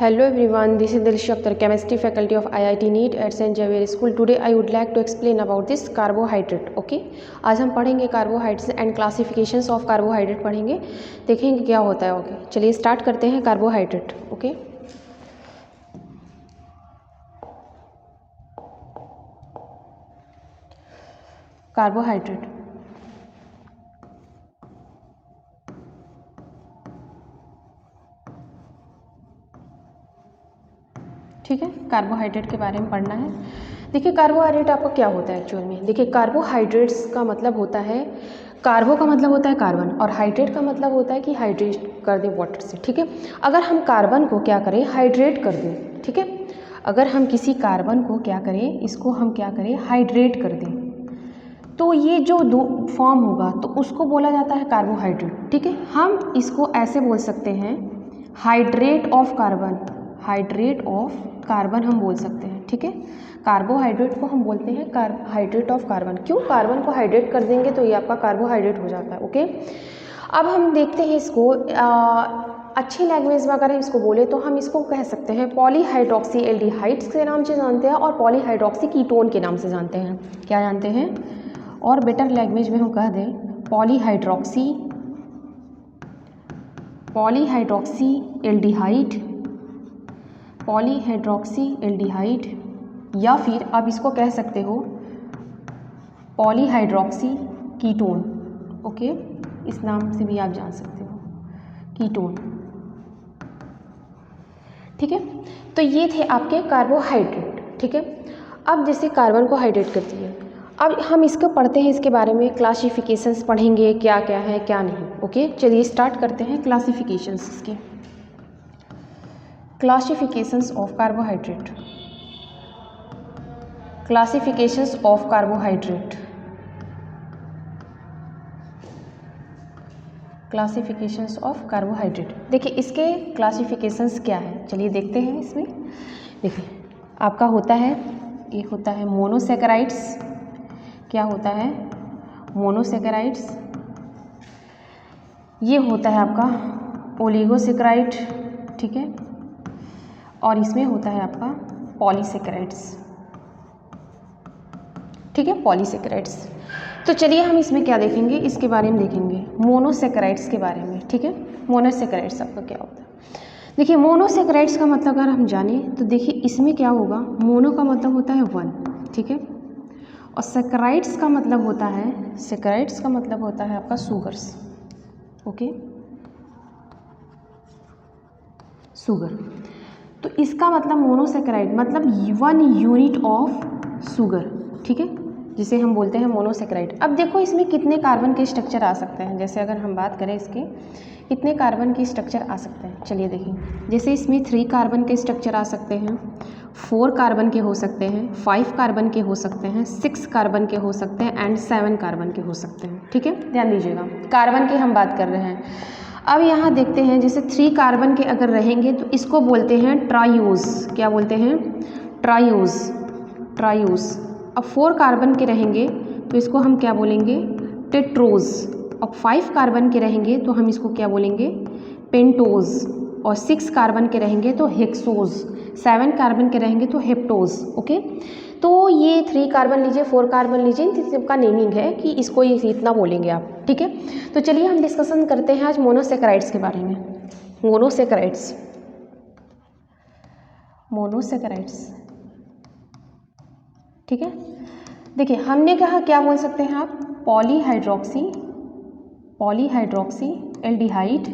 Hello everyone, this is Dilsha Akhtar, chemistry faculty of IIT NEET at St. Xavier School. Today I would like to explain about this carbohydrate. Okay, आज हम पढ़ेंगे carbohydrates and classifications of carbohydrate पढ़ेंगे, देखेंगे क्या होता है. Okay चलिए start करते हैं कार्बोहाइड्रेट. ओके कार्बोहाइड्रेट ठीक है, कार्बोहाइड्रेट के बारे में पढ़ना है. देखिए कार्बोहाइड्रेट आपका क्या होता है एक्चुअल में. देखिए कार्बोहाइड्रेट्स का मतलब होता है, कार्बो का मतलब होता है कार्बन और हाइड्रेट का मतलब होता है कि हाइड्रेट कर दें वाटर से. ठीक है, अगर हम कार्बन को क्या करें, हाइड्रेट कर दें. ठीक है, अगर हम किसी कार्बन को क्या करें, इसको हम क्या करें, हाइड्रेट कर दें, तो ये जो दो फॉर्म होगा तो उसको बोला जाता है कार्बोहाइड्रेट. ठीक है, हम इसको ऐसे बोल सकते हैं, hydrate of carbon, hydrate of carbon हम बोल सकते हैं. ठीक है, कार्बोहाइड्रेट को हम बोलते हैं हाइड्रेट ऑफ कार्बन. क्यों, कार्बन को हाइड्रेट कर देंगे तो ये आपका कार्बोहाइड्रेट हो जाता है. ओके, अब हम देखते हैं इसको अच्छी लैंग्वेज में अगर हम इसको बोले तो हम इसको कह सकते हैं पॉलीहाइड्रोक्सी एल्डिहाइड्स के नाम से जानते हैं और पॉलीहाइड्रोक्सी कीटोन के नाम से जानते हैं. क्या जानते हैं, और बेटर लैंग्वेज में हम कह दें पॉलीहाइड्रोक्सी एल्डिहाइड, पॉलीहाइड्रोक्सी एल्डिहाइड, या फिर आप इसको कह सकते हो पॉलीहाइड्रोक्सी कीटोन. ओके, इस नाम से भी आप जान सकते हो, कीटोन. ठीक है, तो ये थे आपके कार्बोहाइड्रेट. ठीक है, अब जैसे कार्बन को हाइड्रेट करती है, अब हम इसको पढ़ते हैं, इसके बारे में क्लासिफिकेशंस पढ़ेंगे, क्या क्या है क्या नहीं. ओके चलिए स्टार्ट करते हैं क्लासिफिकेशंस इसके. Classifications of carbohydrate, classifications of carbohydrate, classifications of carbohydrate. देखिए इसके क्लासिफिकेशंस क्या है, चलिए देखते हैं. इसमें देखिए आपका होता है, एक होता है मोनोसैकेराइड्स. क्या होता है, मोनोसैकेराइड्स. ये होता है आपका ओलिगोसैकेराइड. ठीक है, और इसमें होता है आपका पॉलीसैकेराइड्स. ठीक है, पॉलीसैकेराइड्स. तो चलिए हम इसमें क्या देखेंगे, इसके बारे में देखेंगे मोनोसैकेराइड्स के बारे में. ठीक है, मोनोसैकेराइड्स आपका क्या होता है. देखिए मोनोसैकेराइड्स का मतलब अगर हम जाने तो देखिए इसमें क्या होगा, मोनो का मतलब होता है वन. ठीक है, और सैकेराइड्स का मतलब होता है, सैकेराइड्स का मतलब होता है आपका शुगर्स. Okay, sugar. तो इसका मतलब मोनोसैकेराइड मतलब वन यूनिट ऑफ शुगर. ठीक है, जिसे हम बोलते हैं मोनोसैकेराइड. अब देखो इसमें कितने कार्बन के स्ट्रक्चर आ सकते हैं, जैसे अगर हम बात करें इसके कितने कार्बन के स्ट्रक्चर आ सकते हैं. चलिए देखिए, जैसे इसमें 3 कार्बन के स्ट्रक्चर आ सकते हैं, 4 कार्बन के हो सकते हैं, 5 कार्बन के हो सकते हैं, 6 कार्बन के हो सकते हैं एंड 7 कार्बन के हो सकते हैं. ठीक है, ध्यान दीजिएगा कार्बन की हम बात कर रहे हैं. अब यहाँ देखते हैं, जैसे 3 कार्बन के अगर रहेंगे तो इसको बोलते हैं ट्रायूज. क्या बोलते हैं, ट्रायूज, ट्रायूज. अब 4 कार्बन के रहेंगे तो इसको हम क्या बोलेंगे, टेट्रोज. अब 5 कार्बन के रहेंगे तो हम इसको क्या बोलेंगे, पेंटोज. और 6 कार्बन के रहेंगे तो हेक्सोज, 7 कार्बन के रहेंगे तो हेप्टोज. ओके, तो ये 3 कार्बन लीजिए, 4 कार्बन लीजिए, इन सबका नेमिंग है कि इसको इतना बोलेंगे आप. ठीक है, तो चलिए हम डिस्कशन करते हैं आज मोनोसैकेराइड्स के बारे में. Monosaccharides, monosaccharides. ठीक है, देखिए हमने कहा क्या बोल सकते हैं आप, पॉलीहाइड्रोक्सी, पॉलीहाइड्रोक्सी एल्डिहाइड,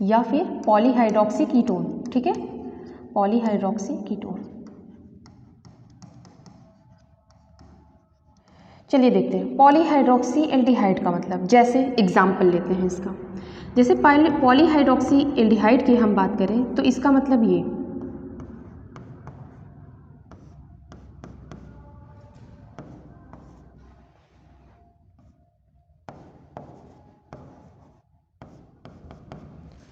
या फिर पॉलीहाइड्रोक्सी कीटोन. ठीक है, पॉलीहाइड्रोक्सी कीटोन. चलिए देखते हैं पॉलीहाइड्रोक्सी एल्डिहाइड का मतलब. जैसे एग्जाम्पल लेते हैं इसका, जैसे पॉलीहाइड्रोक्सी एल्डिहाइड की हम बात करें तो इसका मतलब ये,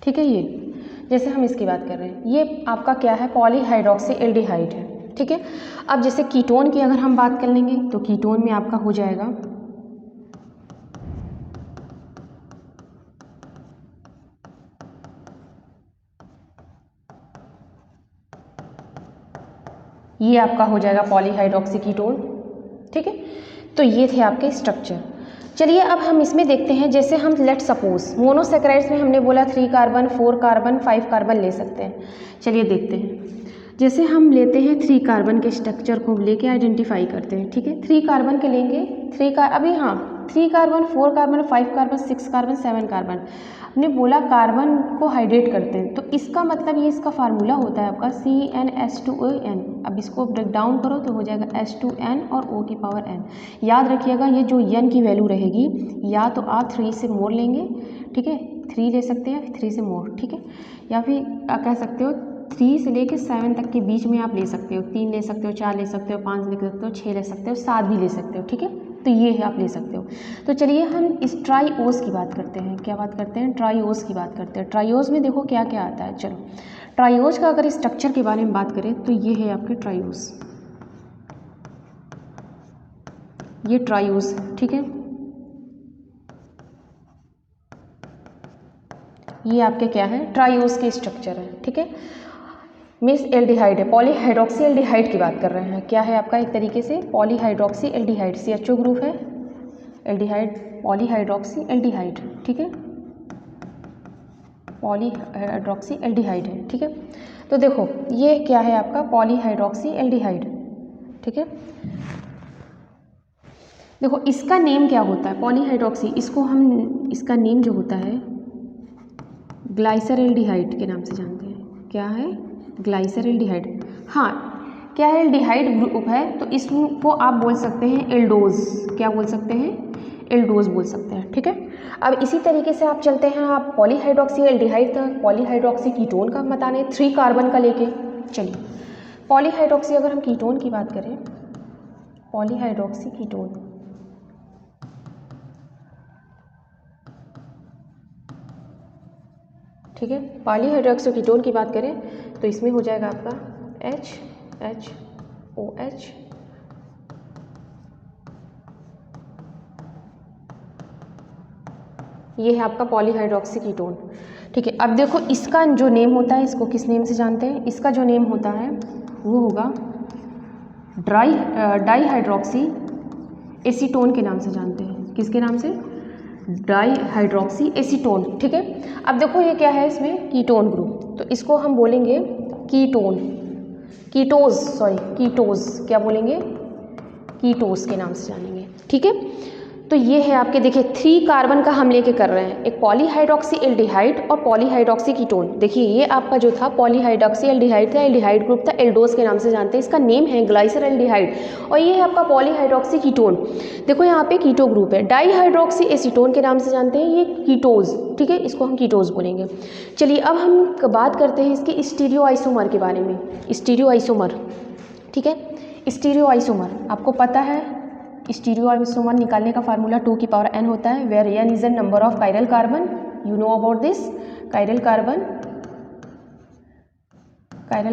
ठीक है, ये जैसे हम इसकी बात कर रहे हैं, ये आपका क्या है, पॉलीहाइड्रोक्सी एल्डिहाइड है. ठीक है, अब जैसे कीटोन की अगर हम बात कर लेंगे तो कीटोन में आपका हो जाएगा ये आपका हो जाएगा पॉलीहाइड्रोक्सी कीटोन। ठीक है, तो ये थे आपके स्ट्रक्चर। चलिए अब हम इसमें देखते हैं, जैसे हम लेट सपोज मोनोसेकेराइड्स में हमने बोला 3 कार्बन 4 कार्बन 5 कार्बन ले सकते हैं। चलिए देखते हैं, जैसे हम लेते हैं 3 कार्बन के स्ट्रक्चर को लेके आइडेंटिफाई करते हैं। ठीक है, 3 कार्बन के लेंगे, 3 carbon 4 carbon 5 carbon 6 carbon 7 carbon, हमने बोला कार्बन को हाइड्रेट करते हैं, तो इसका मतलब ये इसका फार्मूला होता है आपका CnH2n। अब इसको ब्रेक डाउन करो तो हो जाएगा H2n और O की पावर n। याद रखिएगा ये जो n की वैल्यू रहेगी, या तो आप 3 से मोर लेंगे, ठीक है, 3 ले सकते हैं, 3 से मोर, ठीक है, या फिर कह सकते हो 3 से लेके 7 तक के बीच में आप ले सकते हो, 3 ले सकते हो, 4 ले सकते हो, 5 ले सकते हो, 6 ले सकते हो, 7 भी ले सकते हो। ठीक है, तो ये है आप ले सकते हो। तो चलिए हम इस ट्राईओस की बात करते हैं। क्या बात करते हैं? ट्राईओस की बात करते हैं। ट्राईओस में देखो क्या क्या आता है। चलो ट्राईओस का अगर स्ट्रक्चर के बारे में बात करें तो ये है आपके ट्राईओस, ये ट्राईओस। ठीक है, ये आपके क्या है? ट्राईओस के स्ट्रक्चर है। ठीक है, मिस एल्डिहाइड है, पॉलीहाइड्रोक्सी एल्डिहाइड की बात कर रहे हैं। क्या है आपका? एक तरीके से पॉलीहाइड्रोक्सी एल्डिहाइड, CHO ग्रुप है, एल्डिहाइड, पॉलीहाइड्रोक्सी एल्डिहाइड। ठीक है, पॉलीहाइड्रोक्सी एल्डिहाइड है। ठीक है, तो देखो ये क्या है आपका? Polyhydroxy aldehyde. ठीक है, देखो इसका नेम क्या होता है? पॉलीहाइड्रोक्सी, इसको हम, इसका नेम जो होता है ग्लाइसरएल्डिहाइड के नाम से जानते हैं। क्या है? ग्लाइसरएल्डिहाइड। हाँ, क्या है? एल्डिहाइड ग्रुप है, तो इसको आप बोल सकते हैं एल्डोज। क्या बोल सकते हैं? एल्डोज बोल सकते हैं। ठीक है, अब इसी तरीके से आप चलते हैं, आप पॉलीहाइड्रोक्सी एल्डिहाइड तक, पॉलीहाइड्रोक्सी कीटोन का बताने 3 कार्बन का लेके। चलिए पॉलीहाइड्रोक्सी, अगर हम कीटोन की बात करें, पॉलीहाइड्रोक्सी कीटोन, ठीक है, पॉलीहाइड्रोक्सी कीटोन की बात करें तो इसमें हो जाएगा आपका HHOH, ये है आपका पॉलीहाइड्रोक्सी कीटोन। ठीक है, अब देखो इसका जो नेम होता है, इसको किस नेम से जानते हैं? इसका जो नेम होता है वो होगा डाईहाइड्रोक्सी एसीटोन के नाम से जानते हैं। किसके नाम से? Dihydroxy acetone. ठीक है, अब देखो ये क्या है? इसमें कीटोन ग्रुप, तो इसको हम बोलेंगे कीटोन, कीटोज। क्या बोलेंगे? कीटोस के नाम से जानेंगे। ठीक है, तो ये है आपके, देखिए 3 कार्बन का हम लेके कर रहे हैं, एक पॉलीहाइड्रोक्सी एल्डिहाइड और पॉलीहाइड्रोक्सी कीटोन। देखिए ये आपका जो था पॉलीहाइड्रोक्सी एल्डिहाइड था, एल्डिहाइड ग्रुप था, एल्डोज के नाम से जानते हैं, इसका नेम है ग्लाइसरएल्डिहाइड। और ये है आपका पॉलीहाइड्रोक्सी कीटोन, देखो यहाँ पे कीटो ग्रुप है। डाईहाइड्रोक्सी एसीटोन के नाम से जानते हैं, ये कीटोज। ठीक है, इसको हम कीटोज बोलेंगे। चलिए अब हम बात करते हैं इसके स्टीरियोआइसोमर के बारे में। स्टीरियोआइसोमर, ठीक है, स्टीरियोआइसोमर आपको पता है, स्टीरियोआइसोमर निकालने का फार्मूला 2 की पावर n होता है, where n is the number of chiral carbon. You know about this, chiral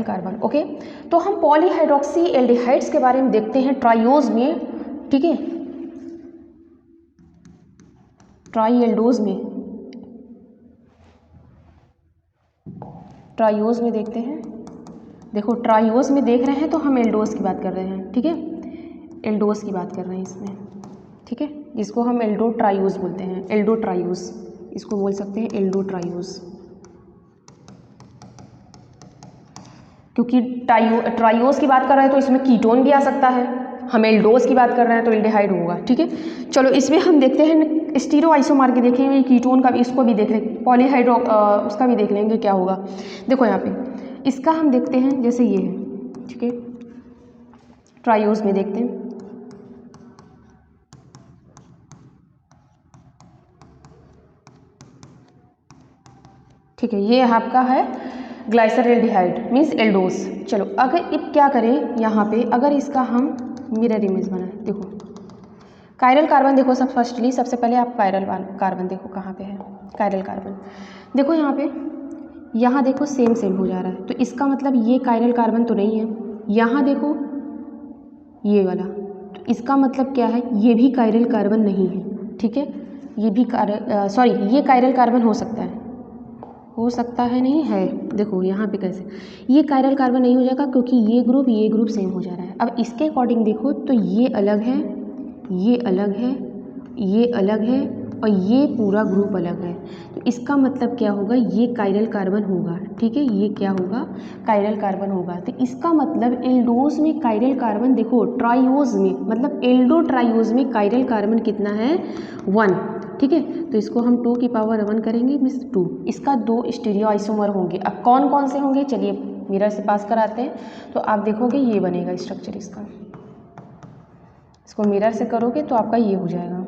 carbon. Okay, तो हम पॉलीहाइड्रोक्सी एल्डिहाइड्स के बारे में देखते हैं ट्राईओज में। ठीक है, ट्राईएल्डोज में, ट्राईओज में देखते हैं। देखो ट्राईओज में देख रहे हैं तो हम एल्डोज की बात कर रहे हैं। ठीक है, एल्डोज की बात कर रहे हैं इसमें। ठीक है, जिसको हम एल्डो ट्राईओज बोलते हैं, एल्डो ट्राईओज, इसको बोल सकते हैं एल्डो ट्राईओज, क्योंकि ट्राईओज की बात कर रहे हैं तो इसमें कीटोन भी आ सकता है, हम एल्डोज की बात कर रहे हैं तो एल्डिहाइड होगा। ठीक है, चलो इसमें हम देखते हैं स्टीरियोआइसोमर के, देखेंगे कीटोन का भी, इसको भी देख लेंगे, पॉलीहाइड्रो उसका भी देख लेंगे क्या होगा। देखो यहाँ पे इसका हम देखते हैं, जैसे ये है। ठीक है, ट्राईओज में देखते हैं। ठीक है, ये आपका है ग्लाइसरएल्डिहाइड मीन्स एल्डोज। चलो अगर अब क्या करें यहाँ पे, अगर इसका हम मिरर इमेज बनाएं, देखो कायरल कार्बन, देखो सबसे पहले आप कायरल कार्बन देखो कहाँ पे है कायरल कार्बन। देखो यहाँ पे, यहाँ देखो सेम हो जा रहा है, तो इसका मतलब ये कायरल कार्बन तो नहीं है। यहाँ देखो ये वाला, तो इसका मतलब क्या है? ये भी कायरल कार्बन नहीं है। ठीक है, ये भी ये कायरल कार्बन हो सकता है, हो सकता है, नहीं है। देखो यहाँ पे कैसे ये कायरल कार्बन नहीं हो जाएगा क्योंकि ये ग्रुप सेम हो जा रहा है। अब इसके अकॉर्डिंग देखो तो ये अलग है, ये अलग है, ये अलग है और ये पूरा ग्रुप अलग है। तो इसका मतलब क्या होगा, ये कायरल कार्बन होगा, ठीक है, ये क्या होगा, कायरल कार्बन होगा। तो इसका मतलब एल्डोज में कायरल कार्बन, देखो ट्राइओज में मतलब एल्डो ट्राइओज में कायरल कार्बन कितना है, 1, ठीक है। तो इसको हम 2 की पावर 1 करेंगे, मीन्स 2। इसका 2 स्टीरियो आइसोमर होंगे। अब कौन कौन से होंगे, चलिए मिरर से पास कराते हैं तो आप देखोगे ये बनेगा स्ट्रक्चर इसका। इसको मिरर से करोगे तो आपका ये हो जाएगा।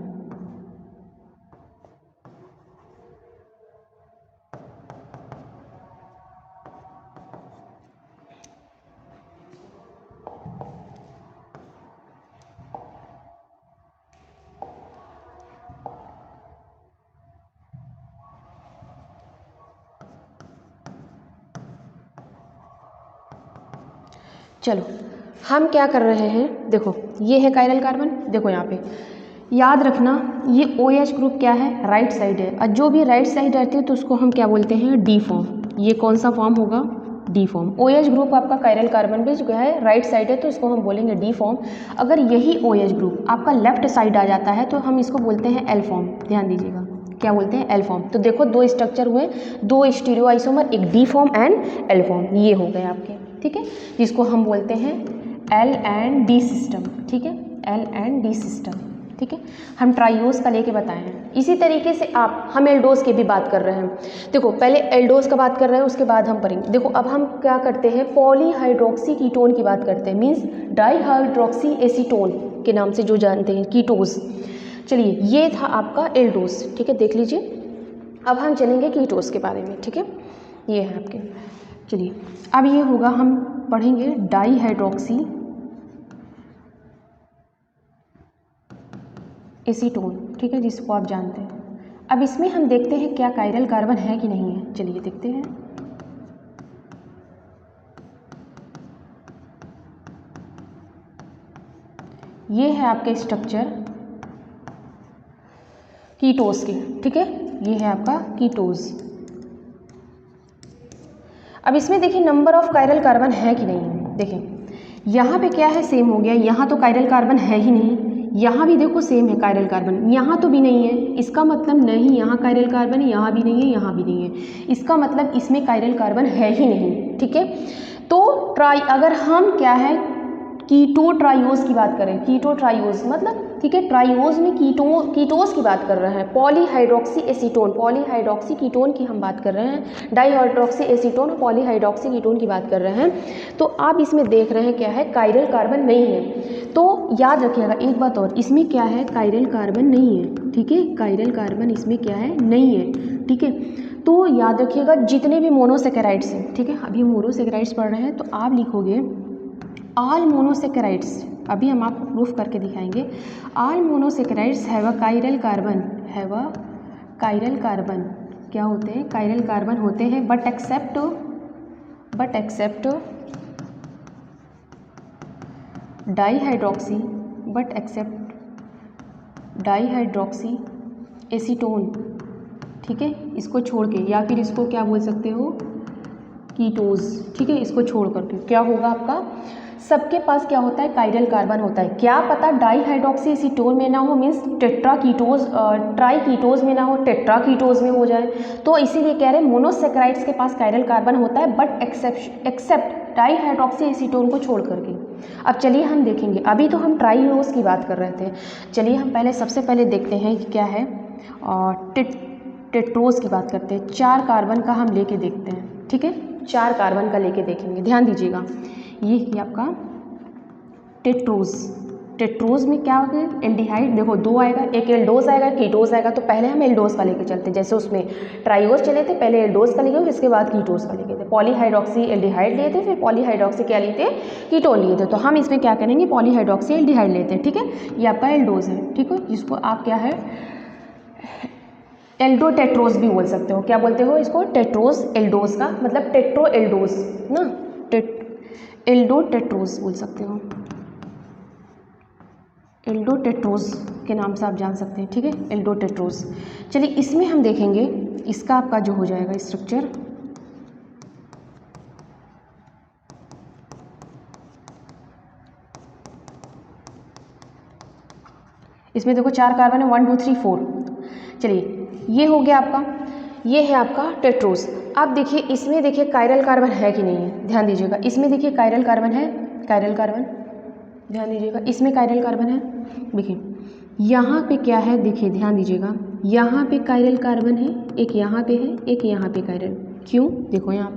चलो हम क्या कर रहे हैं, देखो ये है कायरल कार्बन, देखो यहाँ पे याद रखना ये OH ग्रुप क्या है, राइट साइड है। और जो भी राइट साइड रहती है तो उसको हम क्या बोलते हैं, डी फॉर्म। ये कौन सा फॉर्म होगा, डी फॉर्म। OH ग्रुप आपका कायरल कार्बन पे जो है राइट साइड है तो इसको हम बोलेंगे डी फॉर्म। अगर यही OH ग्रुप आपका लेफ्ट साइड आ जाता है तो हम इसको बोलते हैं एल फॉर्म। ध्यान दीजिएगा क्या बोलते हैं, एल फॉर्म। तो देखो 2 स्ट्रक्चर हुए, 2 स्टीरियो आइसोमर, एक D form and L form, ये हो गए आपके, ठीक है, जिसको हम बोलते हैं L&D सिस्टम, ठीक है, L&D सिस्टम, ठीक है। हम ट्राइओस का लेके बताए हैं। इसी तरीके से हम एल्डोज की भी बात कर रहे हैं। देखो पहले एल्डोज का बात कर रहे हैं, उसके बाद हम पढ़ेंगे। देखो अब हम क्या करते हैं, पॉलीहाइड्रोक्सी कीटोन की बात करते हैं, मीन्स डाईहाइड्रोक्सी एसीटोन के नाम से जो जानते हैं, कीटोज। चलिए ये था आपका एल्डोज, ठीक है, देख लीजिए। अब हम चलेंगे कीटोज के बारे में, ठीक है, ये है आपके। चलिए अब ये होगा, हम पढ़ेंगे डाईहाइड्रोक्सी एसीटोन, ठीक है, जिसको आप जानते हैं। अब इसमें हम देखते हैं क्या कायरल कार्बन है कि नहीं है, चलिए देखते हैं। ये है आपके स्ट्रक्चर कीटोज के, ठीक है, ये है आपका कीटोज। अब इसमें देखिए नंबर ऑफ कायरल कार्बन है कि नहीं है। देखिए यहाँ पे क्या है, सेम हो गया, यहाँ तो कायरल कार्बन है ही नहीं, यहाँ भी देखो सेम है कायरल कार्बन, यहाँ तो भी नहीं है। इसका मतलब नहीं यहाँ कायरल कार्बन है, यहाँ भी नहीं है, यहाँ भी नहीं है। इसका मतलब इसमें कायरल कार्बन है ही नहीं, ठीक है। तो अगर हम क्या है, कीटो ट्राइओज की बात करें, कीटो ट्राइओज मतलब, ठीक है, ट्राइओज में कीटोज की बात कर रहे हैं। पॉलीहाइड्रोक्सी एसीटोन, पॉलीहाइड्रोक्सी कीटोन की हम बात कर रहे हैं, डाईहाइड्रोक्सी एसीटोन और पॉलीहाइड्रोक्सी कीटोन की बात कर रहे हैं। तो आप इसमें देख रहे हैं क्या है, कायरल कार्बन नहीं है। तो याद रखिएगा एक बात और, इसमें क्या है, कायरल कार्बन नहीं है, ठीक है, कायरल कार्बन इसमें क्या है, नहीं है, ठीक है। तो याद रखिएगा जितने भी मोनोसेकेराइड्स हैं, ठीक है, अभी मोनोसेकेराइड्स पढ़ रहे हैं तो आप लिखोगे ऑल मोनोसेकेराइड्स, अभी हम आपको प्रूफ करके दिखाएंगे। All monosaccharides have a chiral carbon, have a chiral carbon, क्या होते हैं, कायरल कार्बन होते हैं, but except dihydroxy, but except dihydroxy acetone, ठीक है, इसको छोड़ के, या फिर इसको क्या बोल सकते हो, कीटोज, ठीक है, इसको छोड़ करके क्या होगा आपका, सबके पास क्या होता है, कायरल कार्बन होता है। क्या पता डाईहाइड्रोक्सी एसीटोन में ना हो, मीन्स टेट्रा कीटोज, ट्राई कीटोज में ना हो, टेट्रा कीटोज में हो जाए। तो इसीलिए कह रहे हैं मोनोसेकेराइड्स के पास कायरल कार्बन होता है, बट एक्सेप्ट डाईहाइड्रोक्सी एसीटोन को छोड़ करके। अब चलिए हम देखेंगे, अभी तो हम ट्राइओज की बात कर रहे थे, चलिए हम पहले सबसे पहले देखते हैं कि क्या है, और टेट्रोज की बात करते हैं। 4 कार्बन का हम लेके देखते हैं, ठीक है, 4 कार्बन का लेके देखेंगे। ध्यान दीजिएगा, ये आपका टेट्रोज, टेट्रोज में क्या होगा, एल्डिहाइड, देखो 2 आएगा, एक एल्डोज आएगा, कीटोज आएगा। तो पहले हम एल्डोज का लेके चलते हैं, जैसे उसमें ट्राइओज चले थे, पहले एल्डोज का लेके इसके बाद कीटोज का लेके थे। पॉलीहाइड्रोक्सी एल्डिहाइड लिए थे, फिर पॉलीहाइड्रोक्सी क्या लिए थे, कीटोन लिए थे। तो हम इसमें क्या करेंगे, पॉलीहाइड्रोक्सी एल्डिहाइड लेते हैं, ठीक है, ये आपका एल्डोज है, ठीक है, जिसको आप क्या है, एल्डो टेट्रोज भी बोल सकते हो। क्या बोलते हो इसको, टेट्रोज एल्डोज का मतलब टेट्रो एल्डोज ना, एल्डो टेट्रोज बोल सकते हो, एल्डो टेट्रोज के नाम से आप जान सकते हैं, ठीक है, एल्डो टेट्रोज। चलिए इसमें हम देखेंगे इसका आपका जो हो जाएगा स्ट्रक्चर, इसमें देखो 4 कार्बन है, 1 2 3 4। चलिए ये हो गया आपका, ये है आपका टेट्रोस। अब देखिए इसमें देखिए कायरल कार्बन है कि नहीं है, ध्यान दीजिएगा। इसमें देखिए कायरल कार्बन है, कायरल कार्बन, ध्यान दीजिएगा इसमें कायरल कार्बन है। देखिए यहाँ पे क्या है, देखिए ध्यान दीजिएगा, यहाँ पे कायरल कार्बन है, एक यहाँ पे है, एक यहाँ पे कायरल। क्यों, देखो यहाँ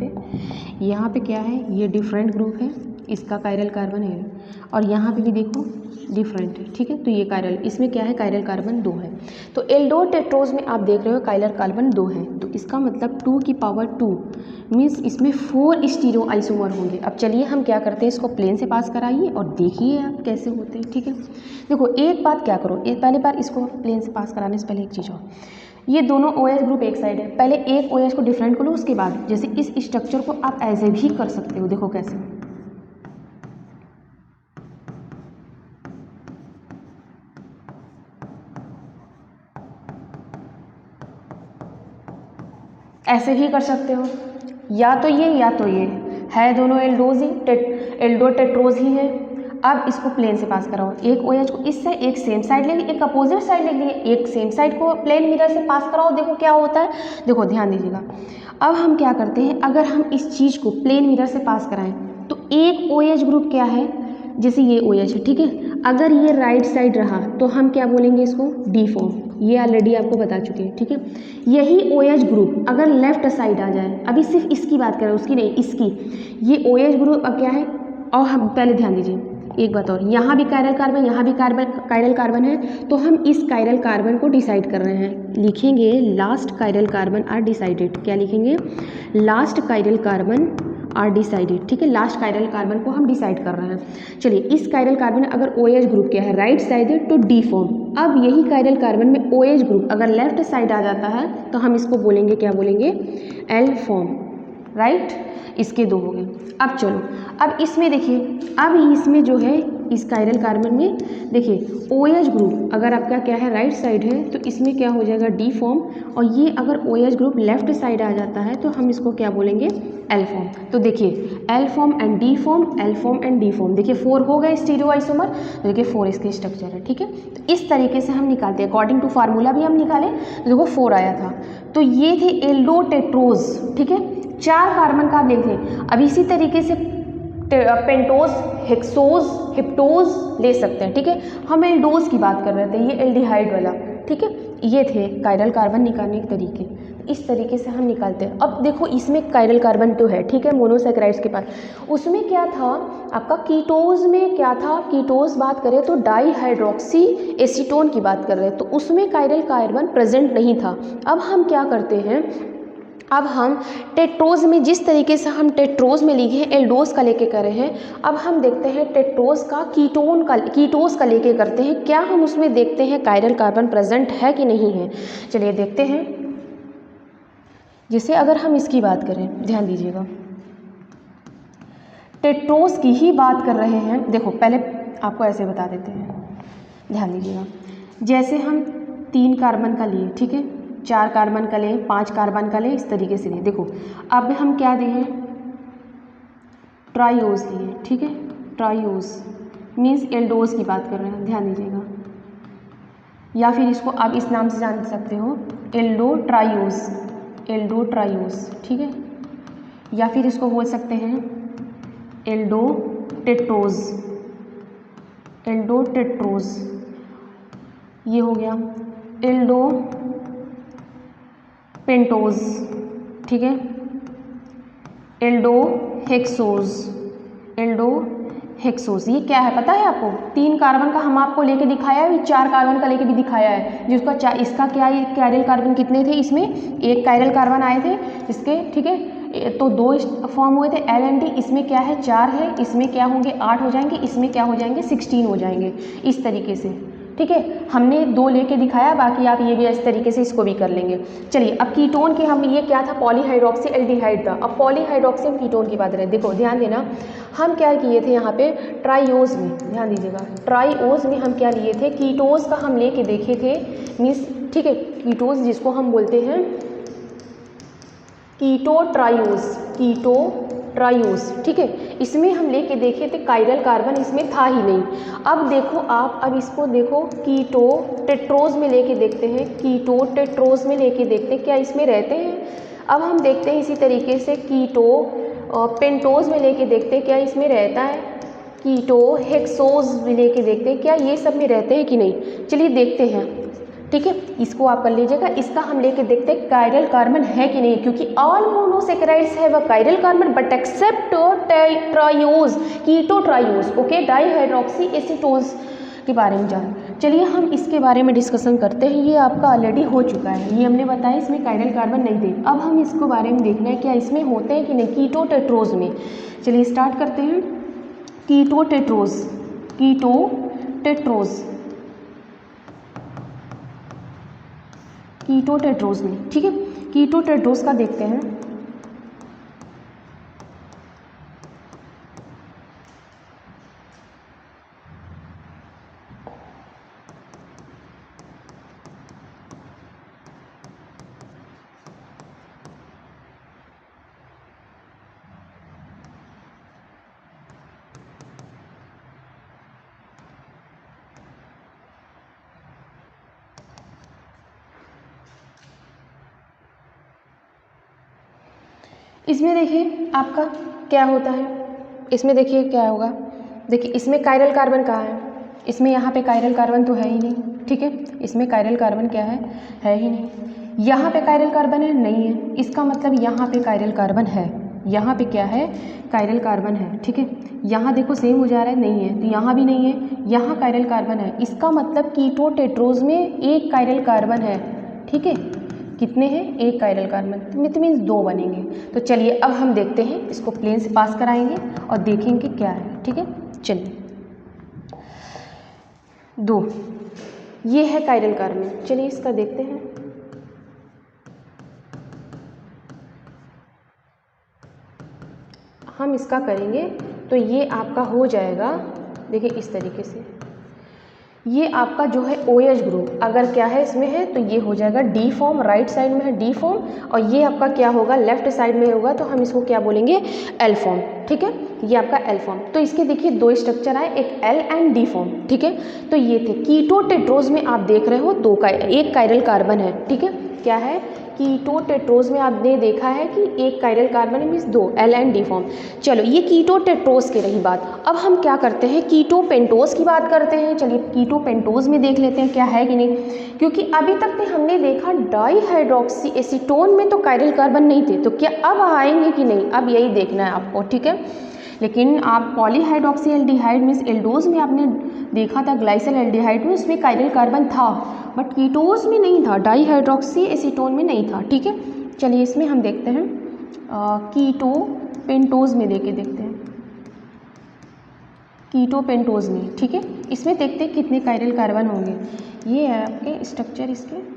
पे क्या है, ये डिफरेंट ग्रुप है, इसका कायरल कार्बन है, और यहाँ पे भी देखो डिफरेंट है, ठीक है। तो ये कायरल, इसमें क्या है, कायरल कार्बन 2 है। तो एल्डो टेट्रोज में आप देख रहे हो कायरल कार्बन 2 है, तो इसका मतलब 2 की पावर 2 मीन्स इसमें 4 स्टीरियो आइसोमर होंगे। अब चलिए हम क्या करते हैं, इसको प्लेन से पास कराइए और देखिए आप कैसे होते हैं, ठीक है। देखो एक बात क्या करो, एक पहले बार इसको प्लेन से पास कराने से पहले एक चीज़ और, ये दोनों OH ग्रुप एक साइड है, पहले एक OH को डिफरेंट करो, उसके बाद जैसे इस स्ट्रक्चर को आप ऐसे भी कर सकते हो। देखो कैसे, ऐसे भी कर सकते हो, या तो ये या तो ये है, दोनों एल्डोज ही, एल्डो टेट्रोज ही है। अब इसको प्लेन से पास कराओ, एक OH को इससे एक सेम साइड ले ली, एक अपोजिट साइड ले लिए, एक सेम साइड को प्लेन मिरर से पास कराओ, देखो क्या होता है। देखो ध्यान दीजिएगा, अब हम क्या करते हैं, अगर हम इस चीज़ को प्लेन मिरर से पास कराएं तो एक OH ग्रुप क्या है, जैसे ये OH है, ठीक है, अगर ये राइट साइड रहा तो हम क्या बोलेंगे इसको, डी फॉर्म, ये ऑलरेडी आपको बता चुके हैं, ठीक है। यही OH ग्रुप अगर लेफ्ट साइड आ जाए, अभी सिर्फ इसकी बात करें, उसकी नहीं, इसकी, ये OH ग्रुप अब क्या है, और हम पहले ध्यान दीजिए एक बात और, यहाँ भी कायरल कार्बन, यहाँ भी कायरल कार्बन है, तो हम इस कायरल कार्बन को डिसाइड कर रहे हैं, लिखेंगे last chiral carbon are decided. क्या लिखेंगे, last chiral carbon are decided, ठीक है, लास्ट कायरल कार्बन को हम डिसाइड कर रहे हैं। चलिए इस कायरल कार्बन अगर OH ग्रुप क्या है, राइट साइड है, तो डी फॉर्म। अब यही कायरल कार्बन में OH ग्रुप अगर लेफ्ट साइड आ जाता है तो हम इसको बोलेंगे, क्या बोलेंगे, एल फॉर्म, राइट। इसके 2 हो गए। अब चलो, अब इसमें देखिए, अब इसमें जो है इस कायरल कार्बन में देखिए OH ग्रुप अगर आपका क्या है, राइट साइड है, तो इसमें क्या हो जाएगा, डी फॉर्म, और ये अगर OH ग्रुप लेफ्ट साइड आ जाता है तो हम इसको क्या बोलेंगे, एल फॉर्म। तो देखिए L form and D form, L form and D form, देखिए 4 हो गए स्टीरियो आइसोमर, तो देखिए 4 इसके स्ट्रक्चर है, ठीक है। तो इस तरीके से हम निकालते हैं, अकॉर्डिंग टू फार्मूला भी हम निकाले, तो देखो 4 आया था। तो ये थे एल्डो टेट्रोज, ठीक है, 4 कार्बन का आप लेते हैं। अब इसी तरीके से पेंटोज, हेक्सोज, हिप्टोज ले सकते हैं, ठीक है। हम एल्डोज की बात कर रहे थे, ये एल्डिहाइड वाला, ठीक है। ये थे कायरल कार्बन निकालने के तरीके, इस तरीके से हम निकालते हैं। अब देखो इसमें कायरल कार्बन तो है, ठीक है, मोनोसैकेराइड्स के पास, उसमें क्या था आपका, कीटोज में क्या था, कीटोज बात करें तो डाईहाइड्रोक्सी एसीटोन की बात कर रहे हैं, तो उसमें कायरल कार्बन प्रेजेंट नहीं था। अब हम क्या करते हैं, अब हम टेट्रोज में, जिस तरीके से हम टेट्रोज में लिखे हैं, एल्डोज का लेके कर रहे हैं, अब हम देखते हैं टेट्रोज का कीटोज का लेके करते हैं, क्या हम उसमें देखते हैं कायरल कार्बन प्रेजेंट है कि नहीं है। चलिए देखते हैं। जैसे अगर हम इसकी बात करें, ध्यान दीजिएगा, टेट्रोज की ही बात कर रहे हैं। देखो पहले आपको ऐसे बता देते हैं, ध्यान दीजिएगा, जैसे हम 3 कार्बन का लिए, ठीक है, 4 कार्बन का लें, 5 कार्बन का लें, इस तरीके से लें। देखो अब हम क्या दें, ट्राइओज लिए, ठीक है, ट्राइओज मीन्स एल्डोज की बात कर रहे हैं, ध्यान दीजिएगा, या फिर इसको आप इस नाम से जान सकते हो, एल्डो ट्राइओज, एल्डो ट्राइओज, ठीक है, या फिर इसको बोल सकते हैं एल्डो टेट्रोज, एल्डो टेट्रोज, ये हो गया एल्डो पेंटोज, ठीक है, एल्डो हेक्सोज, एल्डो हेक्सोज। ये क्या है पता है आपको, 3 कार्बन का हम आपको लेके दिखाया है, 4 कार्बन का लेके भी दिखाया है, जिसका इसका क्या है, कायरल कार्बन कितने थे, इसमें 1 कायरल कार्बन आए थे इसके, ठीक है, तो 2 फॉर्म हुए थे एल एंड डी, इसमें क्या है 4 है, इसमें क्या होंगे 8 हो जाएंगे, इसमें क्या हो जाएंगे 16 हो जाएंगे, इस तरीके से, ठीक है। हमने 2 लेके दिखाया, बाकी आप ये भी इस तरीके से इसको भी कर लेंगे। चलिए अब कीटोन के, हम ये क्या था, पॉलीहाइड्रोक्सी एल्डिहाइड था, अब पॉलीहाइड्रोक्सी हम कीटोन की बात करें। देखो ध्यान देना, हम क्या किए थे यहाँ पे ट्राइओज में, ध्यान दीजिएगा, ट्राइओज में हम क्या लिए थे, कीटोज का हम लेके देखे थे, मीन्स, ठीक है, कीटोज जिसको हम बोलते हैं कीटोट्रायूज, ठीक है। इसमें हम लेके देखे थे कायरल कार्बन इसमें था ही नहीं। अब देखो आप, अब इसको देखो कीटोटेट्रोज में लेके देखते हैं, कीटोटेट्रोज में लेके देखते हैं क्या इसमें रहते हैं। अब हम देखते हैं इसी तरीके से पेंटोज में लेके देखते हैं क्या इसमें रहता है, कीटोहेक्सोज में लेके देखते हैं क्या ये सब में रहते हैं कि नहीं। चलिए देखते हैं, ठीक है। इसको आप कर लीजिएगा। इसका हम लेके देखते हैं कायरल कार्बन है कि नहीं, क्योंकि all monosaccharides have a chiral carbon but except triose, ketotriose, okay, dihydroxy acetone के बारे में जान। चलिए हम इसके बारे में डिस्कशन करते हैं। ये आपका ऑलरेडी हो चुका है, ये हमने बताया इसमें कायरल कार्बन नहीं थे। अब हम इसको बारे में देखना है क्या इसमें होते हैं कि नहीं कीटोटेट्रोज में। चलिए स्टार्ट करते हैं। कीटोटेट्रोज में, ठीक है। कीटोटेट्रोज का देखते हैं। इसमें देखिए आपका क्या होता है, इसमें देखिए क्या होगा। देखिए इसमें कायरल कार्बन कहाँ है, इसमें यहाँ पे कायरल कार्बन तो है ही नहीं, ठीक है। इसमें कायरल कार्बन क्या है ही नहीं। यहाँ पे कायरल कार्बन है, नहीं है। इसका मतलब यहाँ पे कायरल कार्बन है, यहाँ पे क्या है, कायरल कार्बन है, ठीक है। यहाँ देखो सेम हो जा रहा है, नहीं है, तो यहाँ भी नहीं है, यहाँ कायरल कार्बन है। इसका मतलब कीटोटेट्रोज में एक कायरल कार्बन है, ठीक है। कितने हैं, एक कायरल कार्बन, विथ मीन्स 2 बनेंगे। तो चलिए अब हम देखते हैं, इसको प्लेन से पास कराएंगे और देखेंगे क्या है, ठीक है। चलिए 2, ये है कायरल कार्बन। चलिए इसका देखते हैं। हम इसका करेंगे तो ये आपका हो जाएगा, देखिए इस तरीके से। ये आपका जो है OH ग्रुप अगर क्या है इसमें है तो ये हो जाएगा डी फॉर्म, राइट साइड में है डी फॉर्म, और ये आपका क्या होगा लेफ्ट साइड में होगा तो हम इसको क्या बोलेंगे, एल फॉर्म, ठीक है। ये आपका एल फॉर्म। तो इसके देखिए 2 स्ट्रक्चर आए, एक एल एंड डी फॉर्म, ठीक है। तो ये थे कीटोटेट्रोज में आप देख रहे हो एक कायरल कार्बन है, ठीक है। क्या है, कीटोटेट्रोज में आपने देखा है कि एक chiral carbon means 2, L and D form. चलो ये कीटोटेट्रोज की रही बात। अब हम क्या करते हैं, कीटोपेंटोज की बात करते हैं। चलिए कीटोपेंटोज में देख लेते हैं क्या है कि नहीं, क्योंकि अभी तक तो हमने देखा डाईहाइड्रोक्सी एसीटोन में तो कायरल कार्बन नहीं थे, तो क्या अब आएंगे कि नहीं, अब यही देखना है आपको, ठीक है। लेकिन आप पॉलीहाइड्रोक्सी एल्डिहाइड मीन्स एल्डोज में आपने देखा था, ग्लाइसिल एल्डिहाइड में उसमें कायरल कार्बन था, बट कीटोज में नहीं था, डाईहाइड्रोक्सी एसीटोन में नहीं था, ठीक है। चलिए इसमें हम देखते हैं कीटोपेंटोज में देखते हैं, कीटोपेंटोज में, ठीक है। इसमें देखते हैं कितने कायरल कार्बन होंगे। ये है आपके स्ट्रक्चर इसके,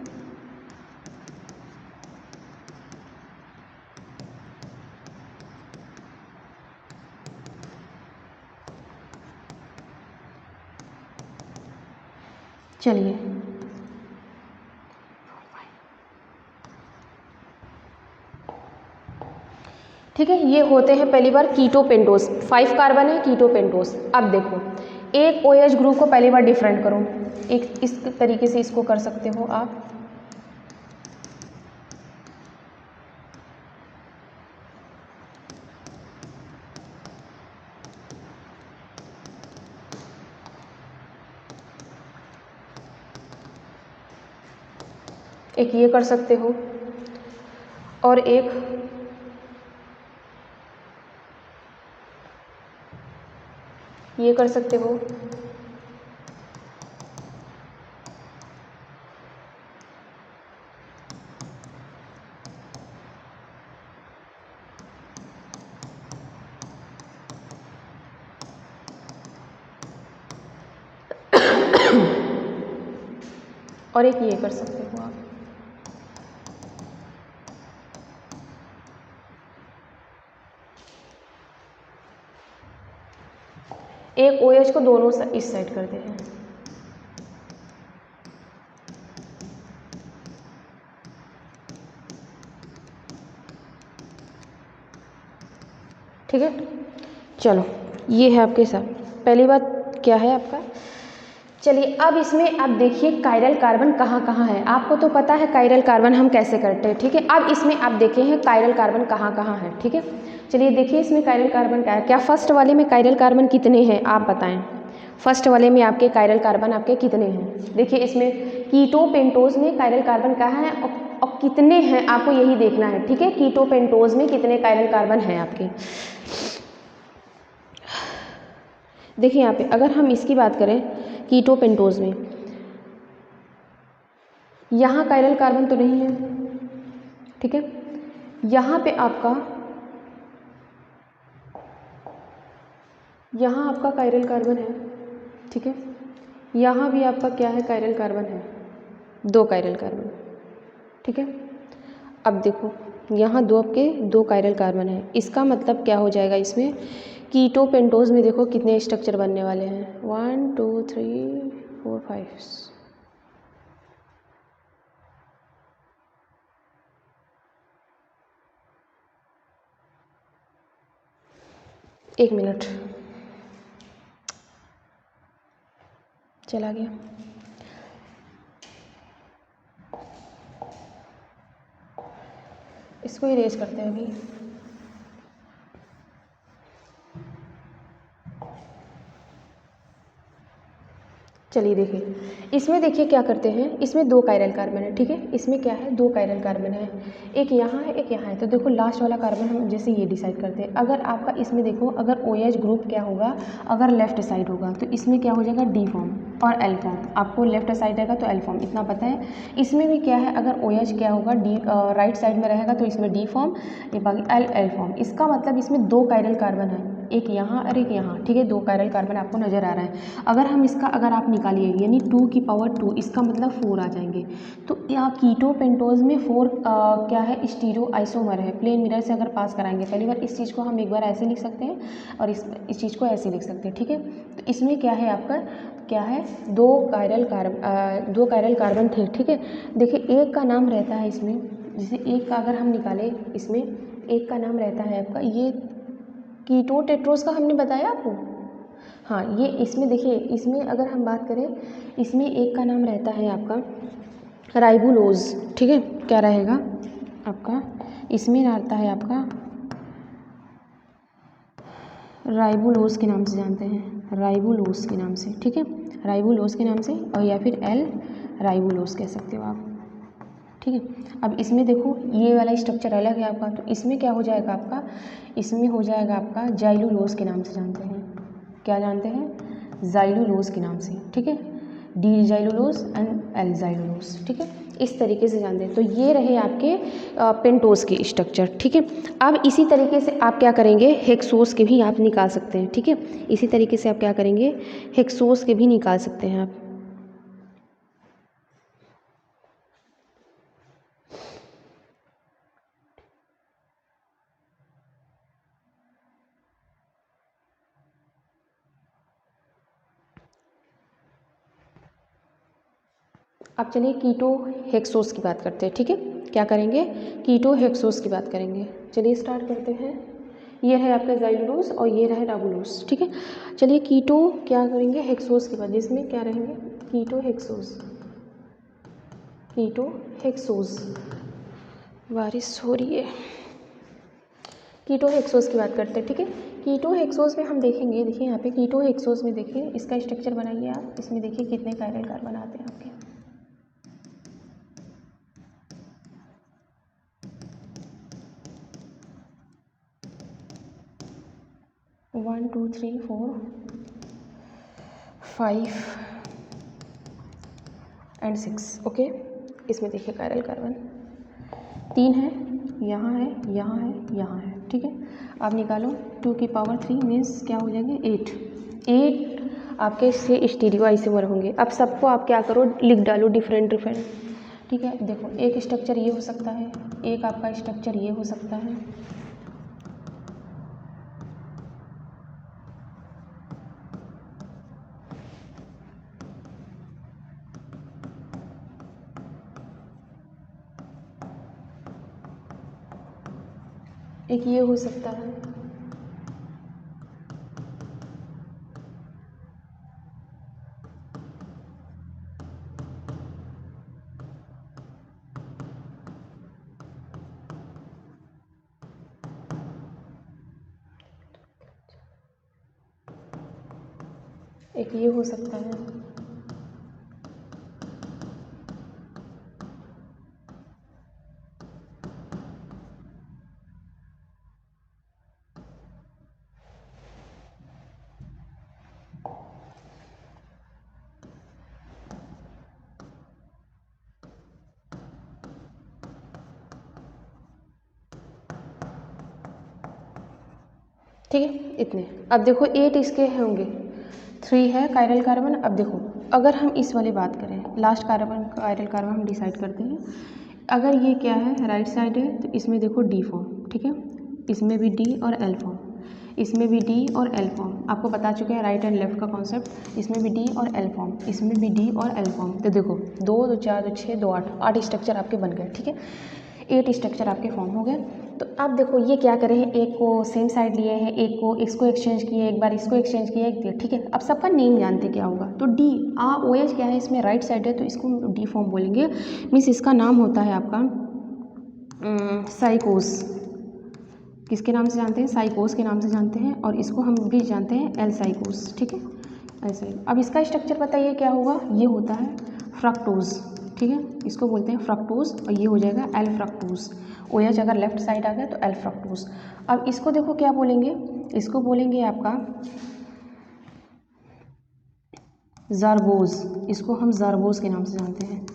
चलिए ठीक है। ये होते हैं पहली बार कीटोपेंटोज, 5 कार्बन है कीटोपेंटोज। अब देखो एक OH ग्रुप को पहली बार डिफरेंट करो, एक इस तरीके से इसको कर सकते हो आप। एक ये कर सकते हो और एक ये कर सकते हो। और एक ये कर सकते हो आप। एक OH को दोनों इस साइड कर दे रहे हैं। ठीक है। चलो ये है आपके साथ पहली बात क्या है आपका। चलिए अब इसमें आप देखिए कायरल कार्बन कहाँ कहाँ है। आपको तो पता है कायरल कार्बन हम कैसे करते हैं, ठीक है। अब इसमें आप देखे हैं कायरल कार्बन कहाँ कहाँ है, ठीक है। चलिए देखिए इसमें कायरल कार्बन क्या है। क्या फर्स्ट वाले में कायरल कार्बन कितने हैं आप बताएं। फर्स्ट वाले में आपके कायरल कार्बन आपके कितने हैं। देखिए इसमें कीटो पेंटोज में कायरल कार्बन कहाँ है और कितने हैं आपको यही देखना है, ठीक है। कीटो पेंटोज में कितने कायरल कार्बन हैं आपके। देखिए यहाँ पे अगर हम इसकी बात करें कीटो पेंटोज में, यहाँ कायरल कार्बन तो नहीं है, ठीक है। यहाँ पे आपका यहाँ आपका कायरल कार्बन है, ठीक है। यहाँ भी आपका क्या है कायरल कार्बन है, 2 कायरल कार्बन, ठीक है। अब देखो यहाँ आपके 2 कायरल कार्बन है। इसका मतलब क्या हो जाएगा इसमें कीटो पेंटोज में देखो कितने स्ट्रक्चर बनने वाले हैं 1 2 3 4 5। एक मिनट चला गया। इसको इरेज करते हैं अभी। चलिए देखिए इसमें देखिए क्या करते हैं। इसमें 2 कायरल कार्बन है, ठीक है। इसमें क्या है 2 कायरल कार्बन है, एक यहाँ है एक यहाँ है। तो देखो लास्ट वाला कार्बन हम जैसे ये डिसाइड करते हैं। अगर आपका इसमें देखो अगर OH ग्रुप क्या होगा अगर लेफ्ट साइड होगा तो इसमें क्या हो जाएगा डी फॉर्म और एल फॉर्म। आपको लेफ्ट साइड रहेगा तो एल फॉर्म इतना पता है। इसमें भी क्या है अगर OH क्या होगा डी राइट साइड में रहेगा तो इसमें डी फॉर्म, ये बाकी एल फॉर्म। इसका मतलब इसमें 2 कायरल कार्बन है, एक यहाँ और एक यहाँ, ठीक है। 2 कायरल कार्बन आपको नज़र आ रहा है। अगर हम इसका अगर आप निकालिए यानी 2 की पावर 2 इसका मतलब 4 आ जाएंगे। तो यहाँ कीटो पेंटोज में 4 क्या है स्टीरियो आइसोमर है। प्लेन मिरर से अगर पास कराएंगे पहली बार इस चीज़ को हम एक बार ऐसे लिख सकते हैं और इस चीज़ को ऐसे लिख सकते हैं, ठीक है। तो इसमें क्या है आपका क्या है 2 कायरल कार्बन थे, ठीक है। देखिए एक का नाम रहता है इसमें, जैसे एक का अगर हम निकालें इसमें एक का नाम रहता है आपका ये कीटो टेट्रोस का हमने बताया आपको। हाँ ये इसमें देखिए इसमें अगर हम बात करें इसमें एक का नाम रहता है आपका राइबुलोज, ठीक है। क्या रहेगा आपका इसमें रहता है आपका राइबुलोज के नाम से जानते हैं, राइबुलोज के नाम से, ठीक है। राइबुलोज के नाम से और या फिर एल राइबुलोज कह सकते हो आप, ठीक है। अब इसमें देखो ये वाला स्ट्रक्चर अलग है आपका। तो इसमें क्या हो जाएगा आपका इसमें हो जाएगा आपका जाइलुलोज के नाम से जानते हैं। क्या जानते हैं जाइलुलोज के नाम से, ठीक है। D xylulose and L xylulose, ठीक है। इस तरीके से जानते हैं। तो ये रहे आपके पेंटोज के स्ट्रक्चर, ठीक है। अब इसी तरीके से आप क्या करेंगे हेक्सोस के भी आप निकाल सकते हैं, ठीक है। इसी तरीके से आप क्या करेंगे हेक्सोस के भी निकाल सकते हैं आप। अब चलिए कीटो हेक्सोस की बात करते हैं, ठीक है। क्या करेंगे कीटो हेक्सोस की बात करेंगे। चलिए स्टार्ट करते हैं। ये है आपका जाइलुलोज और ये रहे राबुलोज, ठीक है। चलिए कीटो क्या करेंगे हेक्सोस के बाद जिसमें क्या रहेंगे कीटो हेक्सोस, कीटो हेक्सोस। बारिश हो रही है। कीटो हेक्सोस की बात करते हैं, ठीक है। कीटो हेक्सोस में हम देखेंगे देखिए यहाँ पे कीटो हेक्सोस में देखिए इसका स्ट्रक्चर बनाइए आप। इसमें देखिए कितने कायरल कार्बन आते हैं आपके 1 2 3 4 5 एंड 6, ओके। इसमें देखिए कायरल कार्बन 3 है, यहाँ है यहाँ है यहाँ है, ठीक है। आप निकालो 2 की पावर 3 मीन्स क्या हो जाएंगे 8 आपके इससे स्टीरियो आइसोमर होंगे। अब सबको आप क्या करो लिख डालो डिफरेंट डिफरेंट, ठीक है। देखो एक स्ट्रक्चर ये हो सकता है, एक आपका स्ट्रक्चर ये हो सकता है, एक ये हो सकता है, एक ये हो सकता है, ठीक है इतने। अब देखो 8 इसके होंगे, 3 है कायरल कार्बन। अब देखो अगर हम इस वाली बात करें, लास्ट कार्बन कायरल कार्बन हम डिसाइड करते हैं। अगर ये क्या है, राइट साइड है, तो इसमें देखो डी फॉर्म, ठीक है, इसमें भी डी और एल फॉर्म, इसमें भी डी और एल फॉर्म। आपको बता चुके हैं राइट एंड लेफ्ट का कॉन्सेप्ट। इसमें भी डी और एल फॉर्म, इसमें भी डी और एल फॉर्म। तो देखो 2 2 4 2 6 2 8, 8 स्ट्रक्चर आपके बन गए, ठीक है, 8 स्ट्रक्चर आपके फॉर्म हो गए। तो अब देखो ये क्या करे हैं, एक को सेम साइड लिए हैं, एक को इसको एक्सचेंज किए, एक बार इसको एक्सचेंज किया, एक दिया, ठीक है। अब सबका नेम जानते क्या होगा, तो डी ओ एच क्या है, इसमें राइट साइड है तो इसको डी फॉर्म बोलेंगे। मीन्स इसका नाम होता है आपका साइकोस। किसके नाम से जानते हैं, साइकोस के नाम से जानते हैं। और इसको हम भी जानते हैं एल साइकोस, ठीक है, ऐसे। अब इसका स्ट्रक्चर बताइए क्या होगा, ये होता है फ्रक्टोज, ठीक है, इसको बोलते हैं फ्रक्टोज, और ये हो जाएगा एल फ्रक्टोज। ओ एच अगर लेफ्ट साइड आ गया तो एल फ्रक्टोज। अब इसको देखो क्या बोलेंगे, इसको बोलेंगे आपका ज़ारबोज। इसको हम ज़ारबोज के नाम से जानते हैं,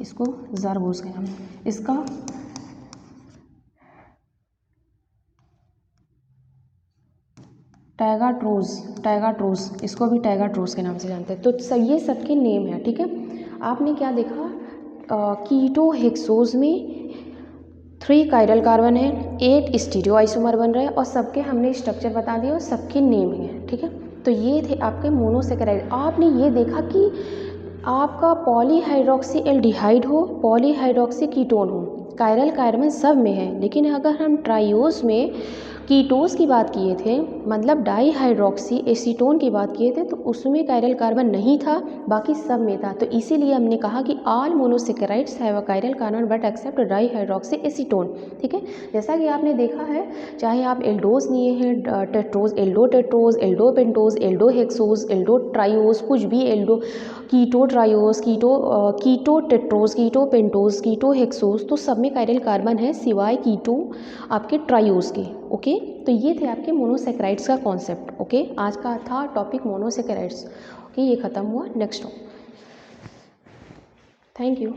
इसको ज़ारबोज के नाम। इसका टैगाट्रोज, टैगाट्रोज, इसको भी टैगाट्रोज के नाम से जानते हैं। तो ये सबके नेम है, ठीक है। आपने क्या देखा, कीटो हेक्सोज में 3 कायरल कार्बन है, 8 स्टीरियो आइसोमर बन रहे हैं, और सबके हमने स्ट्रक्चर बता दिए और सबके नेम हैं, ठीक है। तो ये थे आपके मोनोसेकेराइड। आपने ये देखा कि आपका पॉलीहाइड्रोक्सी एल्डिहाइड हो, पॉलीहाइड्रोक्सी कीटोन हो, कायरल कार्बन सब में है। लेकिन अगर हम ट्राइओस में कीटोस की बात किए थे, मतलब डाईहाइड्रोक्सी एसीटोन की बात किए थे, तो उसमें कायरल कार्बन नहीं था, बाकी सब में था। तो इसीलिए हमने कहा कि all monosaccharides have a chiral carbon but except dihydroxy acetone, ठीक है। जैसा कि आपने देखा है, चाहे आप एल्डोज लिए हैं, tetrose, aldo tetrose, aldo pentose, aldo hexose, aldo triose, कुछ भी, aldo keto triose, keto tetrose, keto pentose, keto hexose, तो सब में कायरल कार्बन है सिवाय कीटो आपके ट्राइओस के, ओके। तो ये थे आपके मोनोसेकेराइड्स का कॉन्सेप्ट, ओके। आज का था टॉपिक मोनोसेकेराइड्स, ओके, ये खत्म हुआ। Next, thank you.